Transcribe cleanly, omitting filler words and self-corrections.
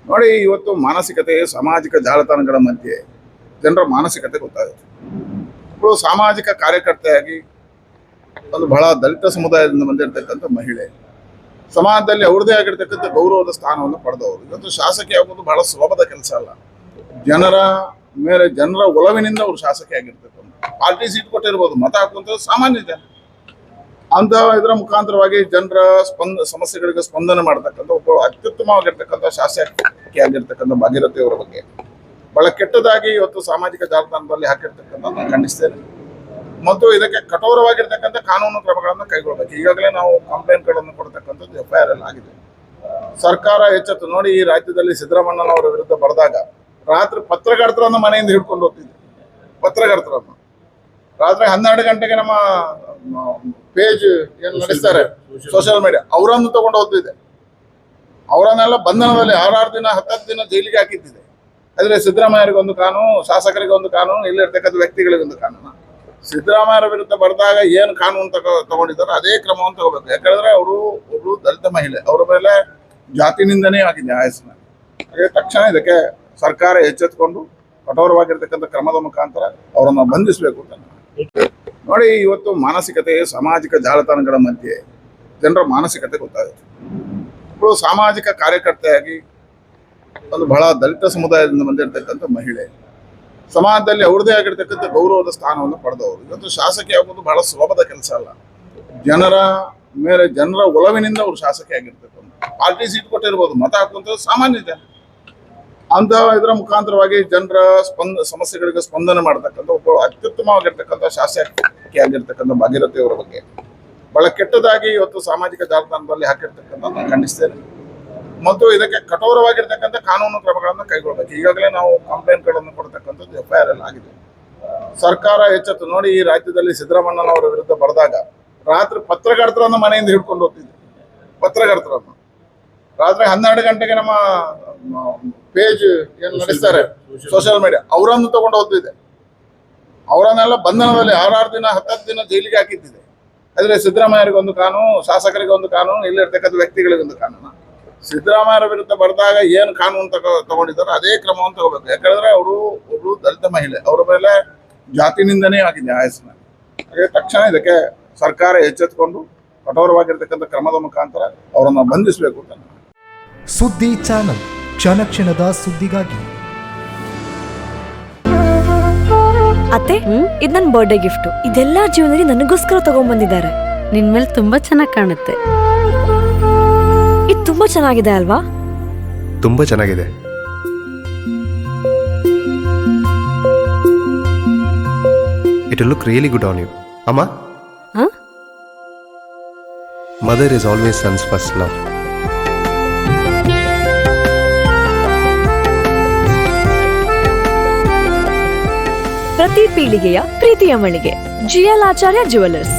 ನೋಡಿ, ಇವತ್ತು ಮಾನಸಿಕತೆ ಸಾಮಾಜಿಕ ಜಾಲತಾಣಗಳ ಮಧ್ಯೆ ಜನರ ಮಾನಸಿಕತೆ ಗೊತ್ತಾಗುತ್ತೆ. ಒಬ್ಬಳು ಸಾಮಾಜಿಕ ಕಾರ್ಯಕರ್ತೆಯಾಗಿ ಒಂದು ಬಹಳ ದಲಿತ ಸಮುದಾಯದಿಂದ ಬಂದಿರತಕ್ಕಂಥ ಮಹಿಳೆ, ಸಮಾಜದಲ್ಲಿ ಅವ್ರದೇ ಆಗಿರ್ತಕ್ಕಂಥ ಗೌರವದ ಸ್ಥಾನವನ್ನು ಪಡೆದವರು. ಇವತ್ತು ಶಾಸಕಿ ಆಗೋದು ಬಹಳ ಸುಲಭದ ಕೆಲಸ ಅಲ್ಲ. ಜನರ ಮೇಲೆ ಜನರ ಒಲವಿನಿಂದ ಅವರು ಶಾಸಕಿ ಆಗಿರ್ತಕ್ಕಂಥ, ಪಾರ್ಟಿ ಸೀಟ್ ಕೊಟ್ಟಿರ್ಬೋದು, ಮತ ಹಾಕುವಂಥದ್ದು ಸಾಮಾನ್ಯ ಜನ ಅಂತ ಇದರ ಮುಖಾಂತರವಾಗಿ ಜನರ ಸಮಸ್ಯೆಗಳಿಗೆ ಸ್ಪಂದನೆ ಮಾಡ್ತಕ್ಕಂಥ ಒಬ್ಬ ಅತ್ಯುತ್ತಮವಾಗಿರ್ತಕ್ಕಂಥ ಶಾಸಕಿ ಆಗಿರ್ತಕ್ಕಂಥ ಭಾಗೀರಥಿ ಅವರ ಬಗ್ಗೆ ಬಹಳ ಕೆಟ್ಟದಾಗಿ ಇವತ್ತು ಸಾಮಾಜಿಕ ಜಾಲತಾಣದಲ್ಲಿ ಹಾಕಿರ್ತಕ್ಕಂಥ ನಾನು ಖಂಡಿಸ್ತೇನೆ. ಮತ್ತು ಇದಕ್ಕೆ ಕಠೋರವಾಗಿರ್ತಕ್ಕಂಥ ಕಾನೂನು ಕ್ರಮಗಳನ್ನು ಕೈಗೊಳ್ಳಬೇಕು. ಈಗಾಗಲೇ ನಾವು ಕಂಪ್ಲೇಂಟ್ಗಳನ್ನು ಕೊಡ್ತಕ್ಕಂಥದ್ದು FIR ಎಲ್ಲ ಆಗಿದೆ. ಸರ್ಕಾರ ಎಚ್ಚೆತ್ತು. ನೋಡಿ, ಈ ರಾಜ್ಯದಲ್ಲಿ ಸಿದ್ದರಾಮಣ್ಣನವರ ವಿರುದ್ಧ ಬರೆದಾಗ ರಾತ್ರಿ ಪತ್ರಕರ್ತರನ್ನು ಮನೆಯಿಂದ ಹಿಡ್ಕೊಂಡು ಹೋಗ್ತಿದ್ದೆ. ಪತ್ರಕರ್ತರನ್ನು ರಾತ್ರಿ 12 ಗಂಟೆಗೆ ನಮ್ಮ ಪೇಜ್ ಏನು ನಡೆಸ್ತಾರೆ ಸೋಷಿಯಲ್ ಮೀಡಿಯಾ, ಅವರನ್ನು ತಗೊಂಡು ಹೋಗ್ತಿದೆ. ಅವರನ್ನೆಲ್ಲ ಬಂಧನದಲ್ಲಿ 6 ದಿನ 10 ದಿನ ಜೈಲಿಗೆ ಹಾಕಿದ್ದಿದೆ. ಆದರೆ ಸಿದ್ದರಾಮಯ್ಯರಿಗೊಂದು ಕಾನೂನು, ಶಾಸಕರಿಗೆ ಒಂದು ಕಾನೂನು, ಇಲ್ಲಿರ್ತಕ್ಕಂಥ ವ್ಯಕ್ತಿಗಳಿಗೊಂದು ಕಾನೂನು. ಸಿದ್ದರಾಮಯ್ಯರ ವಿರುದ್ಧ ಬರೆದಾಗ ಏನು ಕಾನೂನು ತಗೊಂಡಿದ್ದಾರೋ ಅದೇ ಕ್ರಮವನ್ನು ತಗೋಬೇಕು. ಯಾಕಂದ್ರೆ ಅವರು ಒಬ್ರು ದಲಿತ ಮಹಿಳೆ, ಅವರ ಮೇಲೆ ಜಾತಿ ನಿಂದನೆ ಆಗಿದೆ ಆಯಸ್ಸಿನ. ಹಾಗೆ ತಕ್ಷಣ ಇದಕ್ಕೆ ಸರ್ಕಾರ ಎಚ್ಚೆತ್ತುಕೊಂಡು ಕಠೋರವಾಗಿರ್ತಕ್ಕಂಥ ಕ್ರಮದ ಮುಖಾಂತರ ಅವರನ್ನು ಬಂಧಿಸಬೇಕು ಅಂತ. ನೋಡಿ, ಇವತ್ತು ಮಾನಸಿಕತೆ ಸಾಮಾಜಿಕ ಜಾಲತಾಣಗಳ ಮಧ್ಯೆ ಜನರ ಮಾನಸಿಕತೆ ಗೊತ್ತಾಗುತ್ತೆ. ಒಬ್ಬಳು ಸಾಮಾಜಿಕ ಕಾರ್ಯಕರ್ತೆಯಾಗಿ ಒಂದು ಬಹಳ ದಲಿತ ಸಮುದಾಯದಿಂದ ಬಂದಿರತಕ್ಕಂಥ ಮಹಿಳೆ, ಸಮಾಜದಲ್ಲಿ ಅವ್ರದೇ ಆಗಿರ್ತಕ್ಕಂಥ ಗೌರವದ ಸ್ಥಾನವನ್ನು ಪಡೆದವರು. ಇವತ್ತು ಶಾಸಕಿ ಆಗೋದು ಬಹಳ ಸುಲಭದ ಕೆಲಸ ಅಲ್ಲ. ಜನರ ಮೇಲೆ ಜನರ ಒಲವಿನಿಂದ ಅವರು ಶಾಸಕಿ ಆಗಿರ್ತಕ್ಕಂಥ, ಪಾರ್ಟಿ ಸೀಟ್ ಕೊಟ್ಟಿರ್ಬೋದು, ಮತ ಹಾಕುವಂಥದ್ದು ಸಾಮಾನ್ಯ ಜನ ಅಂತ ಇದರ ಮುಖಾಂತರವಾಗಿ ಜನರ ಸಮಸ್ಯೆಗಳಿಗೆ ಸ್ಪಂದನೆ ಮಾಡ್ತಕ್ಕಂಥ ಒಬ್ಬ ಅತ್ಯುತ್ತಮವಾಗಿರ್ತಕ್ಕಂಥ ಶಾಸಕಿ ಆಗಿರ್ತಕ್ಕಂಥ ಭಾಗೀರಥಿ ಅವರ ಬಗ್ಗೆ ಬಹಳ ಕೆಟ್ಟದಾಗಿ ಇವತ್ತು ಸಾಮಾಜಿಕ ಜಾಲತಾಣದಲ್ಲಿ ಹಾಕಿರ್ತಕ್ಕಂಥ ನಾನು ಖಂಡಿಸ್ತೇನೆ. ಮತ್ತು ಇದಕ್ಕೆ ಕಠೋರವಾಗಿರ್ತಕ್ಕಂಥ ಕಾನೂನು ಕ್ರಮಗಳನ್ನು ಕೈಗೊಳ್ಳಬೇಕು. ಈಗಾಗಲೇ ನಾವು ಕಂಪ್ಲೇಂಟ್ಗಳನ್ನು ಕೊಡ್ತಕ್ಕಂಥದ್ದು FIR ಎಲ್ಲ ಆಗಿದೆ. ಸರ್ಕಾರ ಎಚ್ಚೆತ್ತು. ನೋಡಿ, ಈ ರಾಜ್ಯದಲ್ಲಿ ಸಿದ್ದರಾಮಣ್ಣನವರ ವಿರುದ್ಧ ಬರೆದಾಗ ರಾತ್ರಿ ಪತ್ರಕರ್ತರನ್ನು ಮನೆಯಿಂದ ಹಿಡ್ಕೊಂಡು ಹೋಗ್ತಿದ್ದೆ. ಪತ್ರಕರ್ತರನ್ನು ರಾತ್ರಿ 12 ಗಂಟೆಗೆ ನಮ್ಮ ಪೇಜ್ ಏನು ನಡೆಸ್ತಾರೆ ಸೋಷಿಯಲ್ ಮೀಡಿಯಾ, ಅವರನ್ನು ತಗೊಂಡು ಹೋಗ್ತಿದೆ. ಅವರನ್ನೆಲ್ಲ ಬಂಧನದಲ್ಲಿ 6 ದಿನ 10 ದಿನ ಜೈಲಿಗೆ ಹಾಕಿದ್ದಿದೆ. ಆದರೆ ಸಿದ್ದರಾಮಯ್ಯರಿಗೊಂದು ಕಾನೂನು, ಶಾಸಕರಿಗೆ ಒಂದು ಕಾನೂನು, ಇಲ್ಲಿರ್ತಕ್ಕಂಥ ವ್ಯಕ್ತಿಗಳಿಗೊಂದು ಕಾನೂನು. ಸಿದ್ದರಾಮಯ್ಯರ ವಿರುದ್ಧ ಬರೆದಾಗ ಏನು ಕಾನೂನು ತಗೊಂಡಿದ್ದಾರೋ ಅದೇ ಕ್ರಮವನ್ನು ತಗೋಬೇಕು. ಯಾಕಂದ್ರೆ ಅವರು ಒಬ್ರು ದಲಿತ ಮಹಿಳೆ, ಅವರ ಮೇಲೆ ಜಾತಿ ನಿಂದನೆ ಆಗಿದೆ ಆಯಸ್ಸಿನ. ಹಾಗೆ ತಕ್ಷಣ ಇದಕ್ಕೆ ಸರ್ಕಾರ ಎಚ್ಚೆತ್ತುಕೊಂಡು ಕಠೋರವಾಗಿರ್ತಕ್ಕಂಥ ಕ್ರಮದ ಮುಖಾಂತರ ಅವರನ್ನು ಬಂಧಿಸಬೇಕು ಅಂತ. ಸುದ್ದಿ ಚಾನಲ್, ಕ್ಷಣ ಕ್ಷಣದ ಸುದ್ದಿಗಾಗಿ. ಅತ್ತೆ, ಇದು ನನ್ನ ಬರ್ಡೇ ಗಿಫ್ಟ್. ಇದೆಲ್ಲ ಜೀವನದಲ್ಲಿ ನನಗೋಸ್ಕರ ತಗೊಂಡ್ಬಂದಿದ್ದಾರೆ. ನಿನ್ ಮೇಲೆ ತುಂಬಾ ಚೆನ್ನಾಗಿ ಕಾಣುತ್ತೆ. ಇದು ತುಂಬಾ ಚೆನ್ನಾಗಿದೆ ಅಲ್ವಾ? ತುಂಬಾ ಚೆನ್ನಾಗಿದೆ. It will look really good on you. Amma? Huh? Mother is always son's first love. ಪ್ರತಿ ಪೀಳಿಗೆಯ ಪ್ರೀತಿಯ ಮಳಿಗೆ GL ಆಚಾರ್ಯ ಜುವೆಲ್ಲರ್ಸ್.